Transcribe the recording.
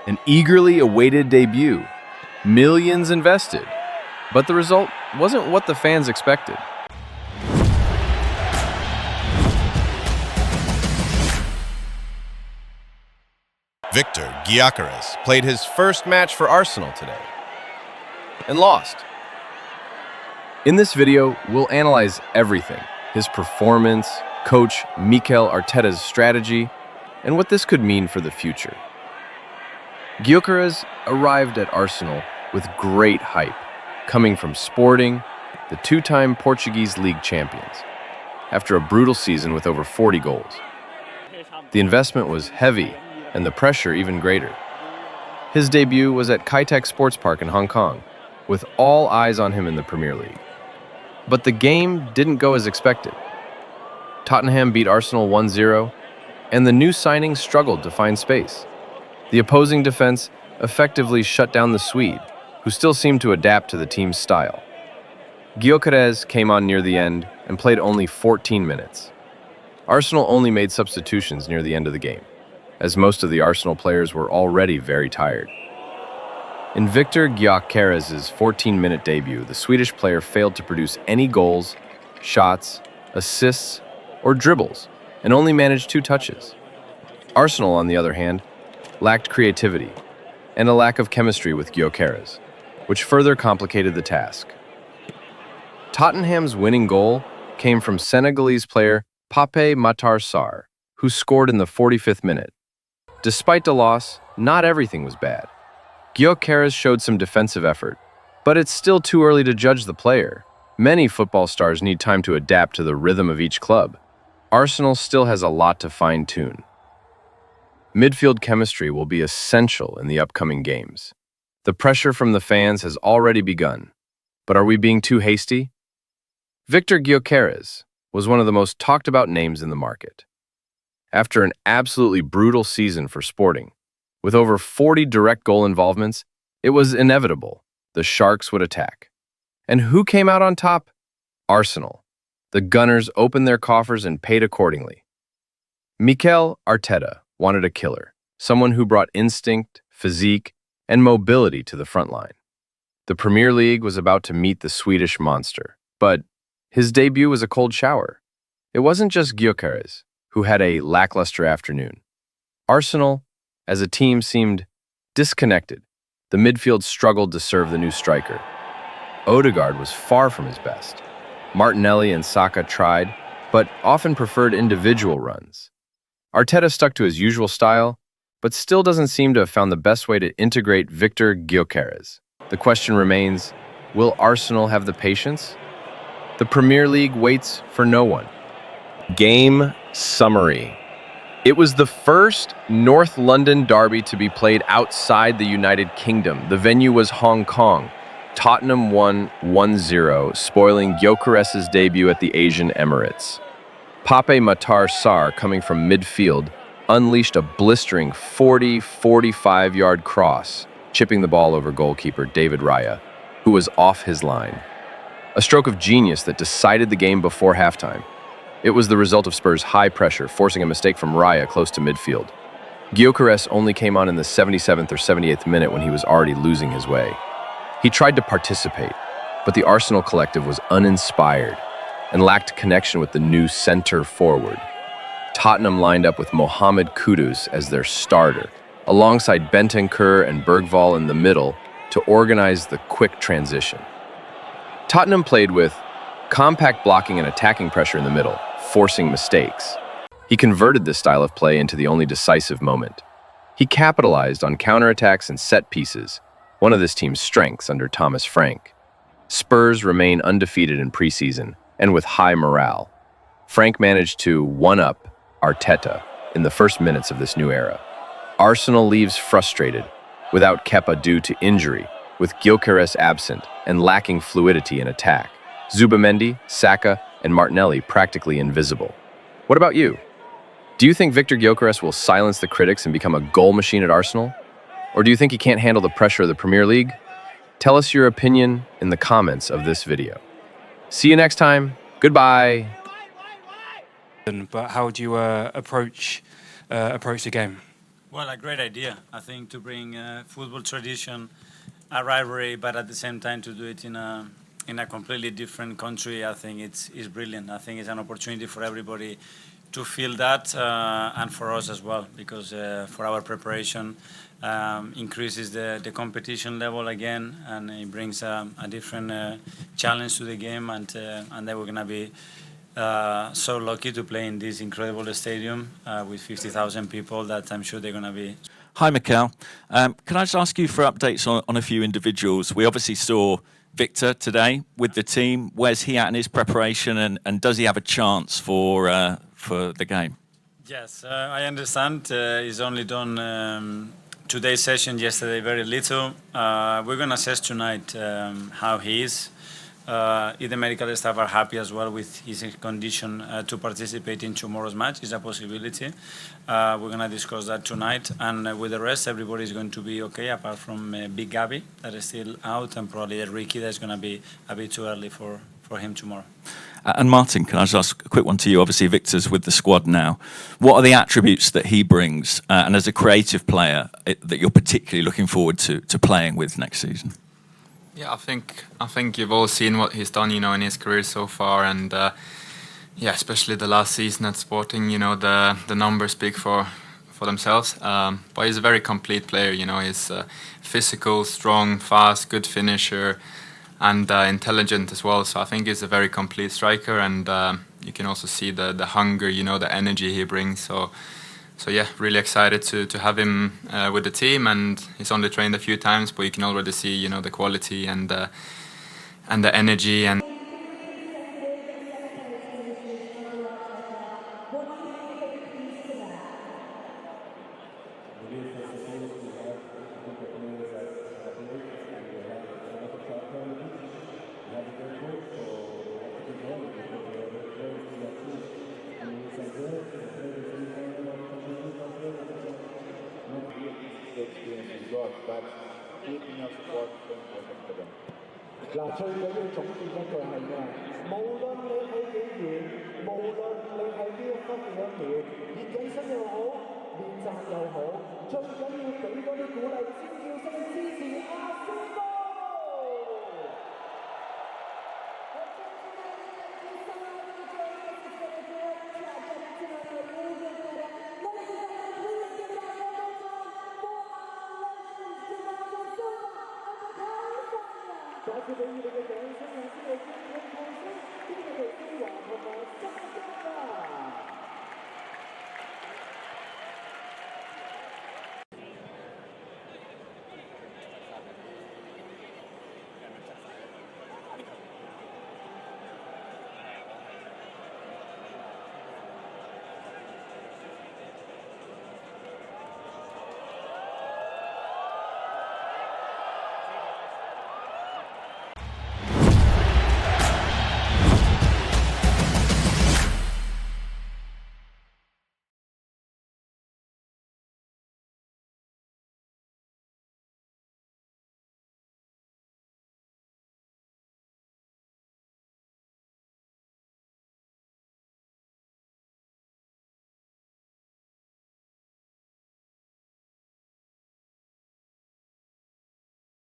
An eagerly awaited debut, millions invested, but the result wasn't what the fans expected. Viktor Gyökeres played his first match for Arsenal today and lost. In this video, we'll analyze everything: his performance, coach Mikel Arteta's strategy, and what this could mean for the future. Gyökeres arrived at Arsenal with great hype, coming from Sporting, the two-time Portuguese league champions, after a brutal season with over 40 goals. The investment was heavy and the pressure even greater. His debut was at Kai Tak Sports Park in Hong Kong, with all eyes on him in the Premier League. But the game didn't go as expected. Tottenham beat Arsenal 1-0, and the new signings struggled to find space. The opposing defense effectively shut down the Swede, who still seemed to adapt to the team's style. Gyökeres came on near the end and played only 14 minutes. Arsenal only made substitutions near the end of the game, as most of the Arsenal players were already very tired. In Viktor Gyökeres' 14-minute debut, the Swedish player failed to produce any goals, shots, assists, or dribbles, and only managed 2 touches. Arsenal, on the other hand, lacked creativity and a lack of chemistry with Gyökeres, which further complicated the task. Tottenham's winning goal came from Senegalese player Pape Matar Sarr, who scored in the 45th minute. Despite the loss, not everything was bad. Gyökeres showed some defensive effort, but it's still too early to judge the player. Many football stars need time to adapt to the rhythm of each club. Arsenal still has a lot to fine-tune. Midfield chemistry will be essential in the upcoming games. The pressure from the fans has already begun, but are we being too hasty? Viktor Gyökeres was one of the most talked-about names in the market. After an absolutely brutal season for Sporting, with over 40 direct goal involvements, it was inevitable the Sharks would attack. And who came out on top? Arsenal. The Gunners opened their coffers and paid accordingly. Mikel Arteta wanted a killer, someone who brought instinct, physique, and mobility to the front line. The Premier League was about to meet the Swedish monster, but his debut was a cold shower. It wasn't just Gyökeres, who had a lackluster afternoon. Arsenal, as a team, seemed disconnected. The midfield struggled to serve the new striker. Odegaard was far from his best. Martinelli and Saka tried, but often preferred individual runs. Arteta stuck to his usual style, but still doesn't seem to have found the best way to integrate Viktor Gyökeres. The question remains, will Arsenal have the patience? The Premier League waits for no one. Game summary. It was the first North London derby to be played outside the United Kingdom. The venue was Hong Kong. Tottenham won 1-0, spoiling Gyokeres' debut at the Asian Emirates. Pape Matar Sarr, coming from midfield, unleashed a blistering 45-yard cross, chipping the ball over goalkeeper David Raya, who was off his line. A stroke of genius that decided the game before halftime. It was the result of Spurs' high pressure, forcing a mistake from Raya close to midfield. Gyökeres only came on in the 77th or 78th minute when he was already losing his way. He tried to participate, but the Arsenal collective was uninspired and lacked connection with the new center forward. Tottenham lined up with Mohamed Kudus as their starter, alongside Bentancur and Bergvall in the middle to organize the quick transition. Tottenham played with compact blocking and attacking pressure in the middle, forcing mistakes. He converted this style of play into the only decisive moment. He capitalized on counterattacks and set pieces, one of this team's strengths under Thomas Frank. Spurs remain undefeated in preseason and with high morale. Frank managed to one-up Arteta in the first minutes of this new era. Arsenal leaves frustrated, without Kepa due to injury, with Gyökeres absent and lacking fluidity in attack. Zubimendi, Saka, and Martinelli practically invisible. What about you? Do you think Viktor Gyökeres will silence the critics and become a goal machine at Arsenal? Or do you think he can't handle the pressure of the Premier League? Tell us your opinion in the comments of this video. See you next time. Goodbye. But how do you approach the game? Well, a great idea. I think to bring football tradition, a rivalry, but at the same time to do it in a completely different country. I think it's brilliant. I think it's an opportunity for everybody to feel that, and for us as well, because for our preparation increases the competition level again, and it brings a different challenge to the game, and then we're gonna be so lucky to play in this incredible stadium with 50,000 people that I'm sure they're going to be. Hi, Mikel. Can I just ask you for updates on a few individuals? We obviously saw Viktor today with the team. Where's he at in his preparation, and does he have a chance for the game? Yes, I understand. He's only done today's session, yesterday very little. We're going to assess tonight how he is. If the medical staff are happy as well with his condition to participate in tomorrow's match, is a possibility. We're going to discuss that tonight, and with the rest, everybody is going to be okay, apart from Big Gabby that is still out, and probably Ricky that's going to be a bit too early for him tomorrow. And Martin, can I just ask a quick one to you? Obviously, Viktor's with the squad now. What are the attributes that he brings, and as a creative player, that you're particularly looking forward to playing with next season? Yeah, I think you've all seen what he's done, in his career so far, and yeah, especially the last season at Sporting. The numbers speak for themselves. But he's a very complete player. He's physical, strong, fast, good finisher, and intelligent as well. So I think he's a very complete striker, and you can also see the hunger, the energy he brings. So yeah, really excited to have him with the team, and he's only trained a few times, but you can already see the quality and the energy and. experience he's got, but keeping up support is so important for them. 嗱，最緊要總結一句係咩？無論你喺幾遠，無論你喺邊一分幾一秒，熱緊身又好，練習又好，最緊要俾多啲鼓勵，尖叫聲支持阿仙奴！再次俾你哋嘅掌聲，阿仙奴歡迎抗聲，邊個哋飛華同埋沙加啊！